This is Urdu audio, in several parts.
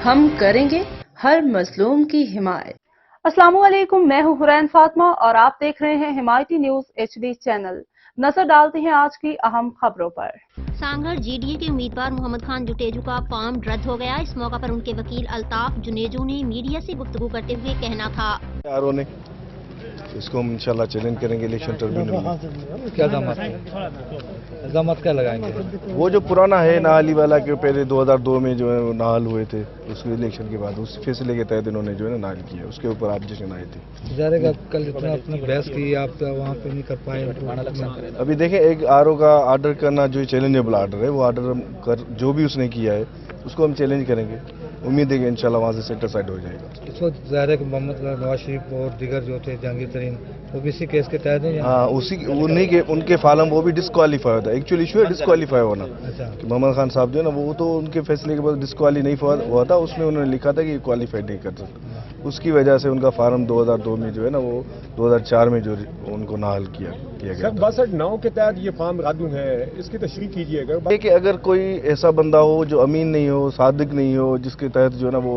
ہم کریں گے ہر مظلوم کی حمایت۔ السلام علیکم، میں ہوں حرین فاطمہ اور آپ دیکھ رہے ہیں حمایتی نیوز HD چینل۔ نظر ڈالتے ہیں آج کی اہم خبروں پر۔ سانگھڑ جے ڈی اے کے امیدوار محمد خان جٹیجو کا فارم رد ہو گیا۔ اس موقع پر ان کے وکیل الطاف جنیجو نے میڈیا سے گفتگو کرتے ہوئے کہنا تھا، اس کو ہم انشاءاللہ چیلنج کریں گے الیکشن ٹربیونل میں۔ کیا الزامات کیا لگائیں گے؟ وہ جو پرانا ہے ناحالی والا کہ پہلے 2002 میں جو ہے وہ ناحال ہوئے تھے، اس کے الیکشن کے بعد اس فیصلے کے تحت انہوں نے جو ہے نا ناحال کیا، اس کے اوپر آبجیکشن آئے تھے۔ ظاہر ہے کل اتنا اپنے بحث کی آپ وہاں پہ نہیں کر پائے۔ ابھی دیکھیں ایک RO کا آرڈر کرنا جو چیلنجیبل آرڈر ہے، وہ آرڈر جو بھی اس نے کیا ہے اس کو ہم چیلنج کریں گے۔ امید ہے کہ انشاءاللہ وہاں سے سیٹسفائڈ ہو جائے گا۔ اس وقت ظاہر ہے کہ محمد نواز شریف اور دیگر جو تھے جہانگیر ترین وہ بھی اسی کیس کے تحت ہیں۔ ہاں انہیں کے ان کے فالم وہ بھی ڈسکوالیفائی ہوتا ہے۔ ایکچولی ایشو ہے ڈسکوالیفائی ہونا، کہ محمد خان صاحب جو ہے نا وہ تو ان کے فیصلے کے بعد ڈسکوالی نہیں ہوا تھا، اس میں انہوں نے لکھا تھا کہ یہ کوالیفائی نہیں کر سکتا، اس کی وجہ سے ان کا فارم 2002 میں جو ہے نا وہ 2004 میں جو ان کو نااہل کیا گیا سر 62(9) کے تحت یہ فارم رد ہے، اس کی تشریح کیجیے گا کہ اگر کوئی ایسا بندہ ہو جو امین نہیں ہو، صادق نہیں ہو، جس کے تحت جو ہے نا وہ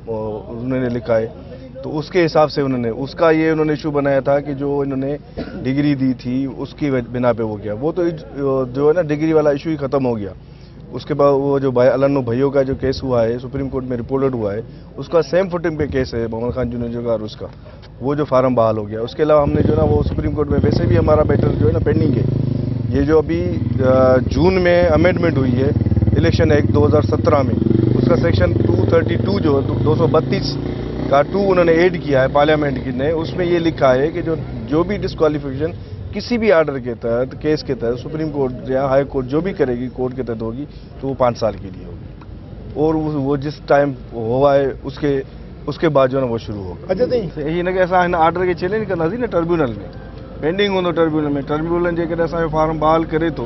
انہوں نے لکھا ہے، تو اس کے حساب سے اس کا یہ انہوں نے ایشو بنایا تھا کہ جو انہوں نے ڈگری دی تھی اس کی بنا پہ وہ کیا، وہ تو جو ہے نا ڈگری والا ایشو ہی ختم ہو گیا۔ اس کے بعد وہ جو الانو بھائیوں کا جو کیس ہوا ہے سپریم کورٹ میں رپورٹڈ ہوا ہے، اس کا سیم فوٹنگ پہ کیس ہے محمد خان جنیجو کا اور اس کا، وہ جو فارم بحال ہو گیا۔ اس کے علاوہ ہم نے جو ہے نا وہ سپریم کورٹ میں ویسے بھی ہمارا میٹر جو ہے نا پینڈنگ ہے، یہ جو ابھی جون میں امینڈمنٹ ہوئی ہے الیکشن ایکٹ 2017 میں، اس کا سیکشن 232 جو 232 کا 2 انہوں نے ایڈ کیا ہے پارلیمنٹ نے، اس میں یہ لکھا ہے کہ جو بھی ڈسکوالیفیکیشن کسی بھی آرڈر کے تحت کیس کے تحت سپریم کورٹ یا ہائی کورٹ جو بھی کرے گی کورٹ کے تحت ہوگی تو وہ 5 سال کے لیے ہوگی، اور وہ جس ٹائم ہوا ہے اس کے بعد جو ہے نا وہ شروع ہوگا۔ یہی نہ کہ ایسا آرڈر کے چیلنج کرنا سی نا ٹربیونل میں پینڈنگ ہوں ٹربیونل میں، ٹربیونل جے ایسا فارم بحال کرے تو